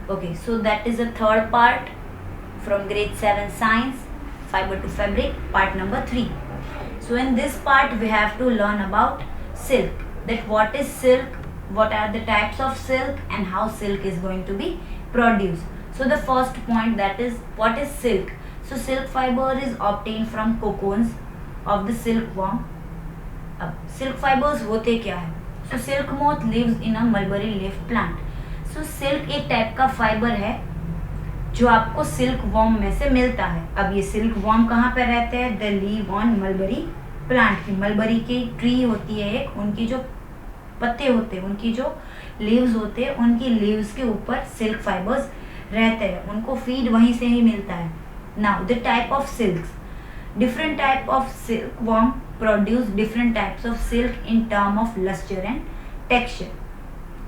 Okay, so that is the third part from grade 7 science, fiber to fabric, part number 3. So in this part we have to learn about silk, that what is silk, what are the types of silk, and how silk is going to be produced. So the first point, that is what is silk. So silk fiber is obtained from cocoons of the silkworm. अब silk fibers होते क्या है? So silk moth lives in a mulberry leaf plant. So silk एक type का fibre है जो आपको silk worm में से मिलता है. अब ये सिल्क वॉर्म कहाँ पे रहते हैं? The leave on mulberry plant की, मलबरी की ट्री होती है एक, उनकी जो पत्ते होते हैं, उनकी जो लीव्स होते हैं, उनकी लीव्स के ऊपर सिल्क फाइबर्स रहते हैं, उनको फीड वहीं से ही मिलता है. Now the type of silks, different type of silk worm produce different types of silk in term of lustre and texture.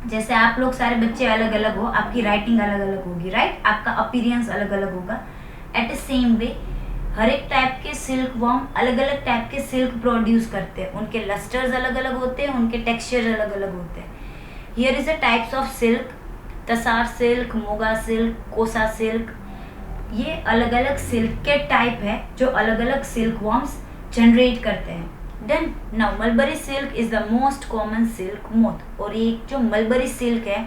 जैसे आप लोग सारे बच्चे अलग अलग हो, आपकी राइटिंग अलग अलग होगी, राइट, आपका अपीयरेंस अलग अलग होगा. एट द सेम वे हर एक टाइप के सिल्क वॉर्म अलग अलग टाइप के सिल्क प्रोड्यूस करते हैं, उनके लस्टर्स अलग अलग होते हैं, उनके टेक्सचर अलग अलग होते हैं. Here is the types of silk, tasar silk, Moga silk, कोसा सिल्क. ये अलग अलग सिल्क के टाइप है जो अलग अलग सिल्क वॉर्म्स जनरेट करते हैं. Then now mulberry silk is the most common silk moth. और ये जो मलबरी सिल्क है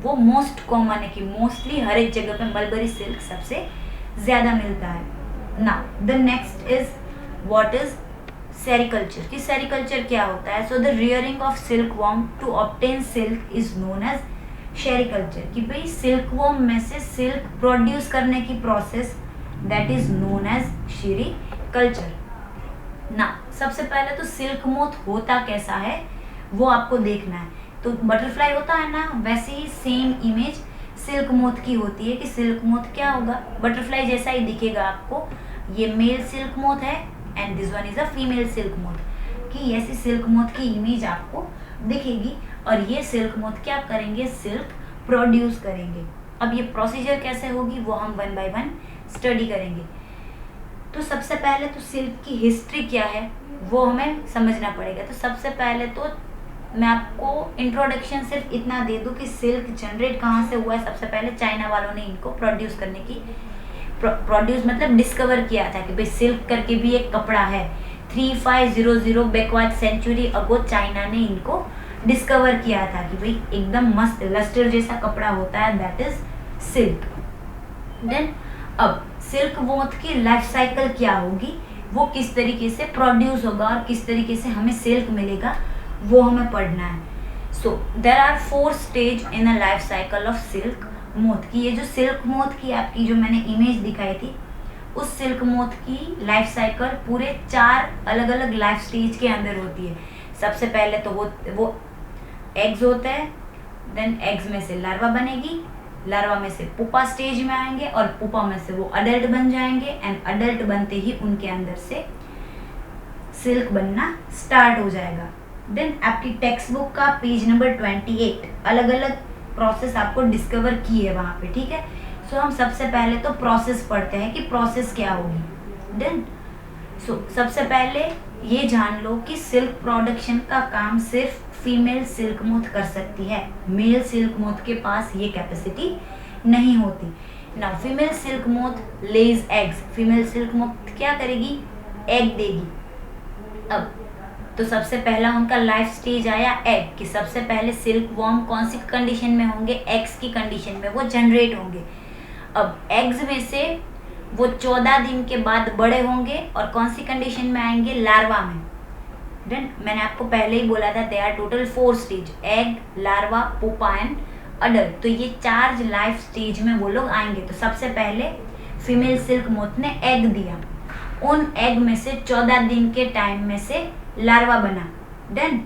वो मोस्ट कॉमन है कि मोस्टली हर एक जगह पे मलबरी सिल्क सबसे ज़्यादा मिलता है. Now the next is what is sericulture, कि सेरिकल्चर क्या होता है. So the rearing of silk worm to obtain silk is known as sericulture, कि भाई सिल्क वॉर्म में से सिल्क प्रोड्यूस करने की process, that is known as sericulture. ना सबसे पहले तो सिल्क मोथ होता कैसा है वो आपको देखना है. तो बटरफ्लाई होता है ना, वैसे ही सेम इमेज सिल्क मोथ की होती है कि सिल्क मोथ क्या होगा, बटरफ्लाई जैसा ही दिखेगा आपको. ये मेल सिल्क मोथ है and this one is a female silk moth, कि ऐसी सिल्क मोथ की इमेज आपको दिखेगी. और ये सिल्क मोथ क्या करेंगे, सिल्क प्रोड्यूस करेंगे. अब ये प्रोसीजर कैसे होगी वो हम 1 बाय 1 स्टडी करेंगे. तो सबसे पहले तो सिल्क की हिस्ट्री क्या है वो हमें समझना पड़ेगा. तो सबसे पहले तो मैं आपको इंट्रोडक्शन सिर्फ इतना दे दूं कि सिल्क जनरेट कहाँ से हुआ है. सबसे पहले चाइना वालों ने इनको प्रोड्यूस करने की, प्रोड्यूस मतलब डिस्कवर किया था कि भाई सिल्क करके भी एक कपड़ा है. 3500 बैकवर्ड सेंचुरी अगो चाइना ने इनको डिस्कवर किया था कि भाई एकदम मस्त लस्टर जैसा कपड़ा होता है, दैट इज सिल्क. देन अब सिल्क मोथ की लाइफ साइकिल क्या होगी, वो किस तरीके से प्रोड्यूस होगा और किस तरीके से हमें सिल्क मिलेगा वो हमें पढ़ना है. So there are 4 stage in a life cycle of silk moth. की ये जो सिल्क मोथ की आपकी जो मैंने इमेज दिखाई थी, उस सिल्क मोथ की लाइफ साइकिल पूरे 4 अलग अलग लाइफ स्टेज के अंदर होती है. सबसे पहले तो वो एग्स होता है, देन एग्स में से लार्वा बनेगी, लार्वा में से पुपा स्टेज में आएंगे और पुपा में से वो अडल्ट बन जाएंगे एंड अडल्ट बनते ही उनके अंदर से सिल्क बनना स्टार्ट हो जाएगा. देन आपकी टेक्स्ट बुक का पेज नंबर 28 अलग अलग प्रोसेस आपको डिस्कवर की है वहाँ पे, ठीक है. सो हम सबसे पहले तो प्रोसेस पढ़ते हैं कि प्रोसेस क्या होगी. देन सबसे पहले ये जान लो कि सिल्क प्रोडक्शन का काम सिर्फ फीमेल सिल्क मोथ कर सकती है, मेल सिल्क मोथ के पास ये कैपेसिटी नहीं होती. नाउ फीमेल सिल्क मोथ लेज एग्स. फीमेल सिल्क मोथ क्या करेगी, एग देगी. अब तो सबसे पहला उनका लाइफ स्टेज आया एग, कि सबसे पहले सिल्क वॉर्म कौन सी कंडीशन में होंगे, एग्स की कंडीशन में वो जनरेट होंगे. अब एग्स में से वो 14 दिन के बाद बड़े होंगे और कौन सी कंडीशन में आएंगे, लार्वा में. देन मैंने आपको पहले ही बोला था they are total 4 stage, egg, larva, pupa and adult. तो ये 4 लाइफ स्टेज में वो लोग आएंगे. तो सबसे पहले फीमेल सिल्क मोथ ने एग दिया, उन एग में से 14 दिन के टाइम में से लार्वा बना. देन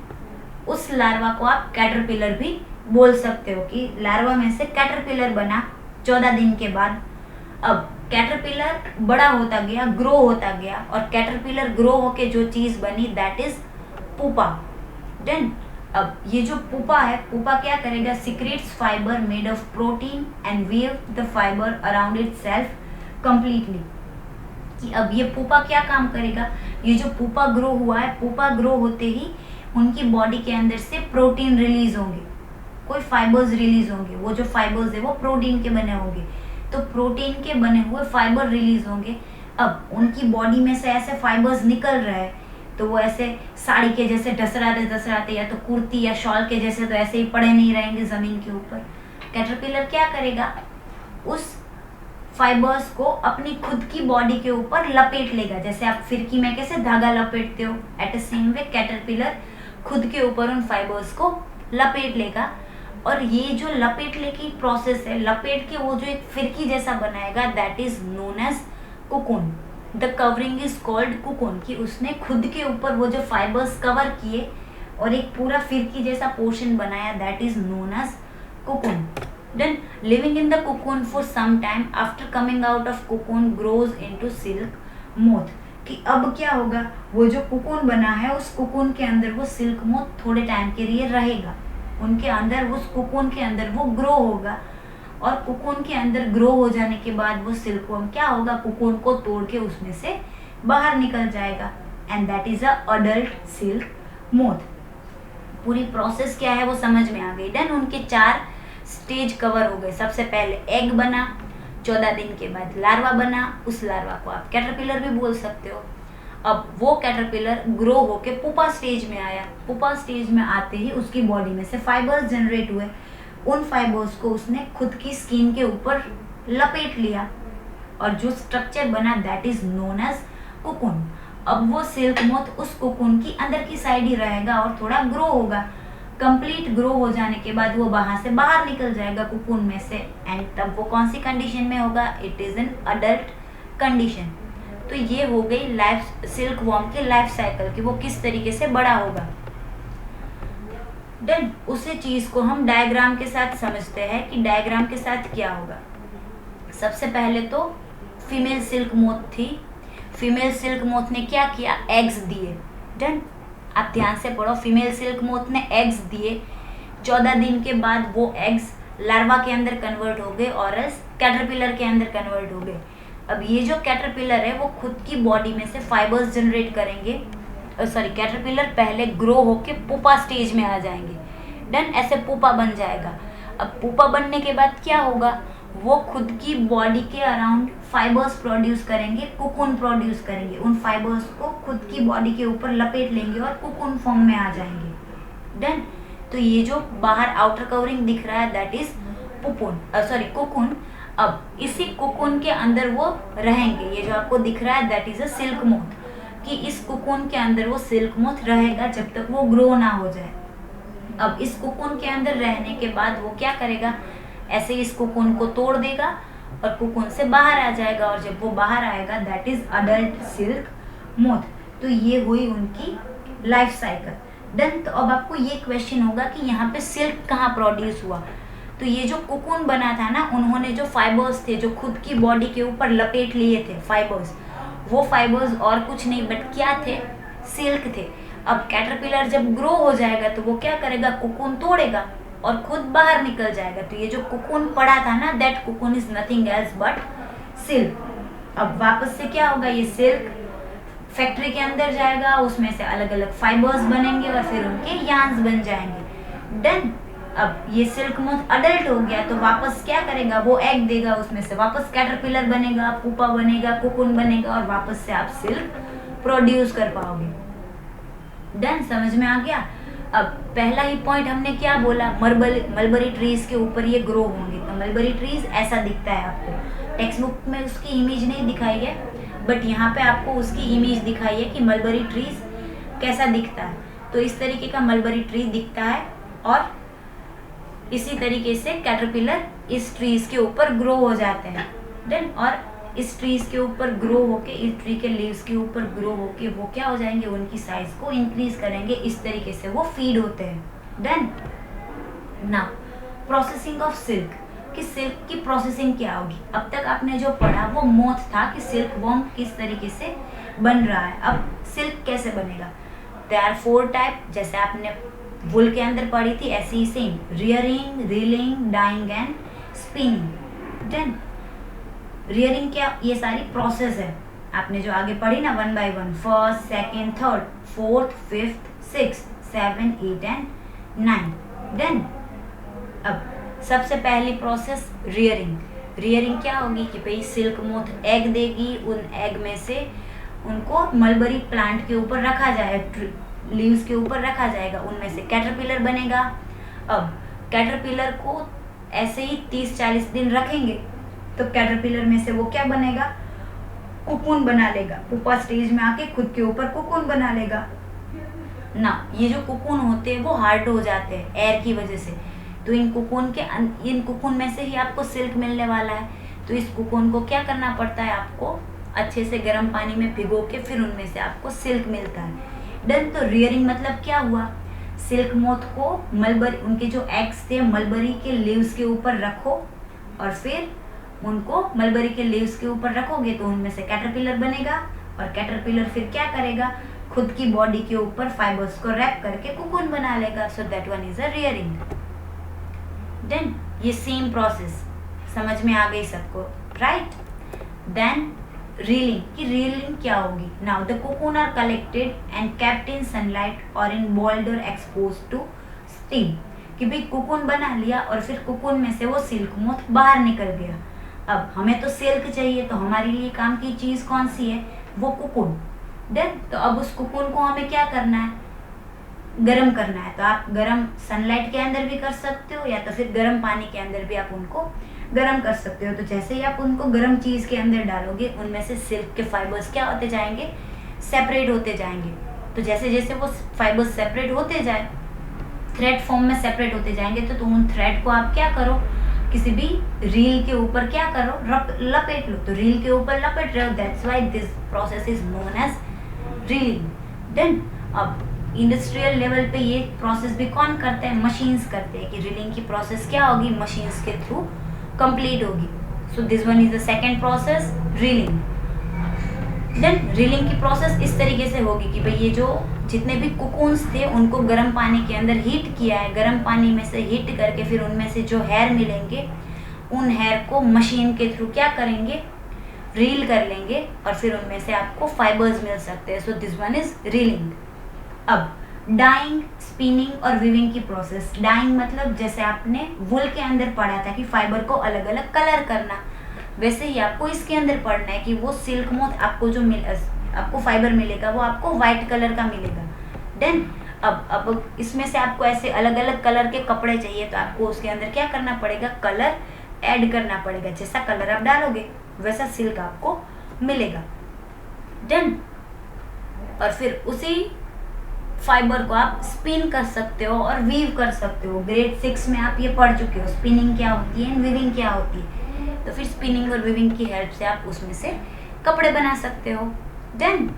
उस लार्वा को आप कैटरपिलर भी बोल सकते हो कि लार्वा में से कैटरपिलर बना 14 दिन के बाद. अब कैटरपिलर बड़ा होता गया, ग्रो होता गया, और कैटरपिलर ग्रो होके जो चीज़ बनी दैट इज पुपा. देन अब ये जो पुपा है, पुपा क्या करेगा, secrets fibre made of protein and weave the fibre around itself completely. कि अब ये पुपा क्या काम करेगा, ये जो पुपा ग्रो हुआ है, पुपा ग्रो होते ही उनकी बॉडी के अंदर से प्रोटीन रिलीज होंगे. कोई फाइबर्स रिलीज होंगे, वो जो फाइबर्स है वो प्रोटीन के बने होंगे, तो प्रोटीन के बने हुए फाइबर रिलीज होंगे। अब उनकी बॉडी में से ऐसे फाइबर्स निकल रहे हैं, तो वो ऐसे साड़ी के जैसे ढसराते या तो कुर्ती या शॉल के जैसे तो ऐसे ही पड़े नहीं रहेंगे जमीन के ऊपर। कैटरपिलर क्या करेगा, उस फाइबर्स को अपनी खुद की बॉडी के ऊपर लपेट लेगा, जैसे आप फिरकी में कैसे धागा लपेटते हो, at the same way caterpillar खुद के ऊपर उन फाइबर्स को लपेट लेगा। और ये जो लपेटने की प्रोसेस है, लपेट के वो जो एक फिरकी जैसा बनाएगा, that is known as cocoon. The covering is called cocoon, कि उसने खुद के ऊपर वो जो फाइबर्स कवर किए और एक पूरा फिरकी जैसा पोर्शन बनाया, that is known as cocoon. Then living in the cocoon for some time after coming out of cocoon grows into silk moth, कि अब क्या होगा, वो जो कुकुन बना है उस कुकुन के अंदर वो सिल्क मोथ थोड़े टाइम के लिए रहेगा, उनके अंदर उस कुकुन के अंदर वो ग्रो होगा। और कुकुन के अंदर ग्रो हो जाने के बाद वो सिल्कवर्म क्या होगा, कुकुन को तोड़ के उसमें से बाहर निकल जाएगा, and that is a adult silk moth. पूरी प्रोसेस क्या है वो समझ में आ गई। देन उनके 4 स्टेज कवर हो गए। सबसे पहले एग बना, 14 दिन के बाद लार्वा बना, उस लार्वा को आप कैटरपिलर भी बोल सकते हो। अब वो कैटरपिलर ग्रो होके पुपा स्टेज में आया। पुपा स्टेज में आते ही उसकी बॉडी में से फाइबर्स जनरेट हुए, उन फाइबर्स को उसने खुद की स्किन के ऊपर लपेट लिया और जो स्ट्रक्चर बना that is known as cocoon. अब वो सिल्क मोथ उस कुकुन की अंदर की साइड ही रहेगा और थोड़ा ग्रो होगा। कंप्लीट ग्रो हो जाने के बाद वो वहां से बाहर निकल जाएगा कुकुन में से, एंड तब वो कौन सी कंडीशन में होगा, it is an adult condition. तो ये हो गई लाइफ सिल्क वॉर्म के लाइफ साइकिल कि वो किस तरीके से बड़ा होगा। देन उसी चीज को हम डायग्राम के साथ समझते हैं कि डायग्राम के साथ क्या होगा। सबसे पहले तो फीमेल सिल्क मोथ थी, फीमेल सिल्क मोथ ने क्या किया, एग्स दिए। डन, आप ध्यान से पढ़ो, फीमेल सिल्क मोथ ने एग्स दिए, 14 दिन के बाद वो एग्स लार्वा के अंदर कन्वर्ट हो गए और कैटरपिलर के अंदर कन्वर्ट हो गए। अब ये जो कैटरपिलर है वो खुद की बॉडी में से फाइबर्स जनरेट करेंगे, कैटरपिलर पहले ग्रो होके पुपा स्टेज में आ जाएंगे। डन, ऐसे पुपा बन जाएगा। अब पुपा बनने के बाद क्या होगा, वो खुद की बॉडी के अराउंड फाइबर्स प्रोड्यूस करेंगे, कुकुन प्रोड्यूस करेंगे। उन फाइबर्स को खुद की बॉडी के ऊपर लपेट लेंगे और कुकुन फॉर्म में आ जाएंगे। डन, तो ये जो बाहर आउटर कवरिंग दिख रहा है दैट इज कुकुन। अब इसी कुकुन के अंदर वो रहेंगे, ये जो आपको दिख रहा है that is a silk moth, कि इस कुकुन के अंदर वो सिल्क मोथ रहेगा जब तक वो ग्रो ना हो जाए। अब इस कुकुन के अंदर रहने के बाद वो क्या करेगा, ऐसे इस कुकुन को तोड़ देगा और कुकुन से बाहर आ जाएगा, और जब वो बाहर आएगा that is adult silk moth. तो ये हुई उनकी लाइफ साइकिल। देन तो अब आपको ये क्वेश्चन होगा कि यहाँ पे सिल्क कहाँ प्रोड्यूस हुआ। तो ये जो कुकुन बना था ना, उन्होंने जो फाइबर्स थे जो खुद की बॉडी के ऊपर लपेट लिए थे फाइबर्स, वो फाइबर्स और कुछ नहीं बट क्या थे, सिल्क थे। अब कैटरपिलर जब ग्रो हो जाएगा तो वो क्या करेगा, कुकुन तोड़ेगा और खुद बाहर निकल जाएगा। तो ये जो कुकुन पड़ा था ना, that cocoon is nothing else but silk. अब वापस से क्या होगा, ये सिल्क फैक्ट्री के अंदर जाएगा, उसमें से अलग अलग फाइबर्स बनेंगे और फिर उनके यार्न्स बन जाएंगे। डन, अब ये सिल्क मोथ अडल्ट हो गया तो वापस क्या करेगा, वो एग देगा, उसमें से वापस कैटरपिलर बनेगा, पुपा बनेगा, कुकुन बनेगा और वापस से आप सिल्क प्रोड्यूस कर पाओगे। डन, समझ में आ गया। अब पहला ही पॉइंट हमने क्या बोला, मलबरी ट्रीज के ऊपर ये ग्रो होंगे। तो मलबरी ट्रीज ऐसा दिखता है आपको, टेक्स्ट बुक में उसकी इमेज नहीं दिखाई है बट यहाँ पे आपको उसकी इमेज दिखाई है कि मलबरी ट्रीज कैसा दिखता है। तो इस तरीके का मलबरी ट्री दिखता है और इसी तरीके से कैटरपिलर इस ट्रीज के ऊपर ग्रो हो जाते हैं। देन और इस ट्रीज के ऊपर ग्रो होके, इस ट्री के लीव्स के ऊपर ग्रो होके वो क्या हो जाएंगे, उनकी साइज को इंक्रीज करेंगे, इस तरीके से वो फीड होते हैं। Then now processing of silk, कि सिल्क की प्रोसेसिंग क्या होगी। अब तक आपने जो पढ़ा वो मोथ था कि सिल्क वॉर्म किस तरीके से बन रहा है। अब सिल्क कैसे बनेगा, देयर आर 4 टाइप, जैसे आपने वुल के अंदर पढ़ी थी ऐसे ही same, rearing, reeling, dyeing and spinning. Then rearing क्या, ये सारी प्रोसेस है आपने जो आगे पढ़ी ना 1 by 1, first, second, third, fourth, fifth, 6, 7, 8 and 9। Then अब सबसे पहली प्रोसेस रियरिंग। रियरिंग क्या होगी कि भाई सिल्क मोथ एग देगी, उन एग में से उनको मलबरी प्लांट के ऊपर रखा जाएगा, लीव्स के ऊपर रखा जाएगा, उनमें से कैटरपिलर बनेगा। अब कैटरपिलर को ऐसे ही 30-40 दिन रखेंगे तो कैटरपिलर में से वो क्या बनेगा, कुकून बना लेगा। पुपा स्टेज में आके खुद के ऊपर कुकून बना लेगा ना। ये जो कुकून होते हैं वो हार्ड हो जाते हैं एयर की वजह से, तो इन कुकून में से ही आपको सिल्क मिलने वाला है। तो इस कुकून को क्या करना पड़ता है, आपको अच्छे से गर्म पानी में भिगो के फिर उनमें से आपको सिल्क मिलता है। डन। तो रियरिंग मतलब क्या हुआ, सिल्क मोथ को मलबरी, उनके जो एग्स थे मलबरी के लीव्स के ऊपर रखो और फिर उनको मलबरी के लीव्स के ऊपर रखोगे तो उनमें से कैटरपिलर बनेगा, और कैटरपिलर फिर क्या करेगा, खुद की बॉडी के ऊपर फाइबर्स को रैप करके कुकून बना लेगा। So that one is a rearing. Then ये सेम प्रोसेस समझ में आ गई सबको, राइट। देन रीलिंग, कि रीलिंग क्या होगी। Now the cocoon are collected and kept in sunlight और इन बॉइल्ड और एक्सपोज टू स्टीम, कि भाई कुकून बना लिया और फिर कुकून में से वो सिल्क मोथ बाहर निकल गया। अब हमें तो सिल्क चाहिए, तो हमारे लिए काम की चीज कौन सी है, वो कुकून। देन तो अब उस कुकून को हमें क्या करना है, गरम करना है। तो आप गरम सनलाइट के अंदर भी कर सकते हो या तो फिर गर्म पानी के अंदर भी आप उनको गरम कर सकते हो। तो जैसे ही आप उनको गरम चीज के अंदर डालोगे उनमें से सिल्क के फाइबर्स क्या होते जाएंगे, सेपरेट होते जाएंगे। तो जैसे जैसे वो फाइबर्स सेपरेट होते जाए, थ्रेड फॉर्म में सेपरेट होते जाएंगे, तो तुम उन थ्रेड को आप क्या करो, किसी भी रील के ऊपर क्या करो, लपेट लो। तो रील के ऊपर लपेट रहे हो, that's why this process is known as reeling. Then अब इंडस्ट्रियल लेवल पे ये प्रोसेस भी कौन करते हैं, मशीन्स करते हैं। कि रीलिंग की प्रोसेस क्या होगी, मशीन्स के थ्रू कंप्लीट होगी। So this one is the second process, reeling. Then reeling की प्रोसेस इस तरीके से होगी कि भाई ये जो जितने भी कुकून्स थे उनको गर्म पानी के अंदर हीट किया है, गर्म पानी में से हीट करके फिर उनमें से जो हेयर मिलेंगे उन हेयर को मशीन के थ्रू क्या करेंगे, रील कर लेंगे और फिर उनमें से आपको फाइबर्स मिल सकते हैं। सो दिस वन इज रीलिंग। अब डाइंग, स्पिनिंग और वीविंग की प्रोसेस। डाइंग मतलब जैसे आपने वुल के अंदर पढ़ा था कि फाइबर को अलग अलग कलर करना, वैसे ही आपको इसके अंदर पढ़ना है कि वो सिल्क मोथ आपको जो आपको फाइबर मिलेगा वो आपको व्हाइट कलर का मिलेगा। देन अब इसमें से आपको ऐसे अलग अलग कलर के कपड़े चाहिए, तो आपको उसके अंदर क्या करना पड़ेगा, कलर ऐड करना पड़ेगा। जैसा कलर आप डालोगे वैसा सिल्क आपको मिलेगा। देन और फिर उसी फाइबर को आप स्पिन कर सकते हो और वीव कर सकते हो। ग्रेड 6 में आप ये पढ़ चुके हो, स्पिनिंग क्या होती है, वीविंग क्या होती है। तो फिर स्पिनिंग और वीविंग की हेल्प से आप उसमें से कपड़े बना सकते हो। देन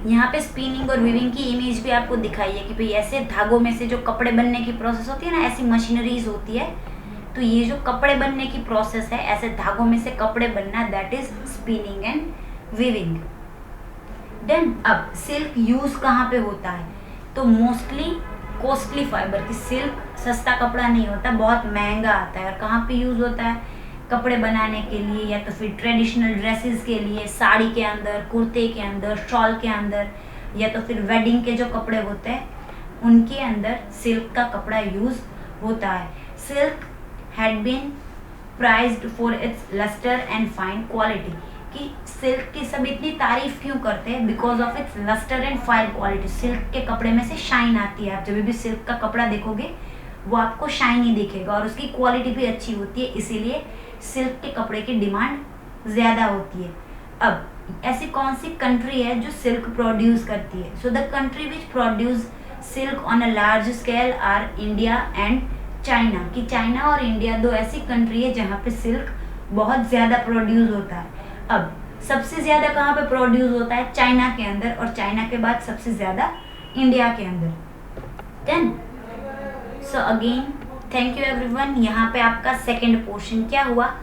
यहाँ पे स्पिनिंग और वीविंग की इमेज भी आपको दिखाई है कि भाई ऐसे धागों में से जो कपड़े बनने की प्रोसेस होती है ना, ऐसी मशीनरीज होती है। तो ये जो कपड़े बनने की प्रोसेस है, ऐसे धागों में से कपड़े बनना, that is spinning and weaving. Then अब सिल्क यूज कहाँ पे होता है, तो मोस्टली कॉस्टली फाइबर की सिल्क सस्ता कपड़ा नहीं होता, बहुत महंगा आता है। और कहाँ पे यूज होता है, कपड़े बनाने के लिए या तो फिर ट्रेडिशनल ड्रेसेस के लिए, साड़ी के अंदर, कुर्ते के अंदर, शॉल के अंदर, या तो फिर वेडिंग के जो कपड़े होते हैं उनके अंदर सिल्क का कपड़ा यूज होता है। Silk had been prized for its lustre and fine quality, कि सिल्क की सब इतनी तारीफ क्यों करते हैं, because of its lustre and fine quality. Silk के कपड़े में से शाइन आती है, आप जब भी सिल्क का कपड़ा देखोगे वो आपको शाइनी दिखेगा और उसकी क्वालिटी भी अच्छी होती है, इसीलिए सिल्क के कपड़े की डिमांड ज़्यादा होती है। अब ऐसी कौन सी कंट्री है जो सिल्क प्रोड्यूस करती है, so the country which produce silk on a large scale R India and China, कि चाइना और इंडिया दो ऐसी कंट्री है जहाँ पे सिल्क बहुत ज़्यादा प्रोड्यूस होता है। अब सबसे ज़्यादा कहाँ पे प्रोड्यूस होता है, चाइना के अंदर, और चाइना के बाद सबसे ज़्यादा इंडिया के अंदर। Then so again thank you everyone. यहाँ पे आपका सेकंड पोर्शन क्या हुआ,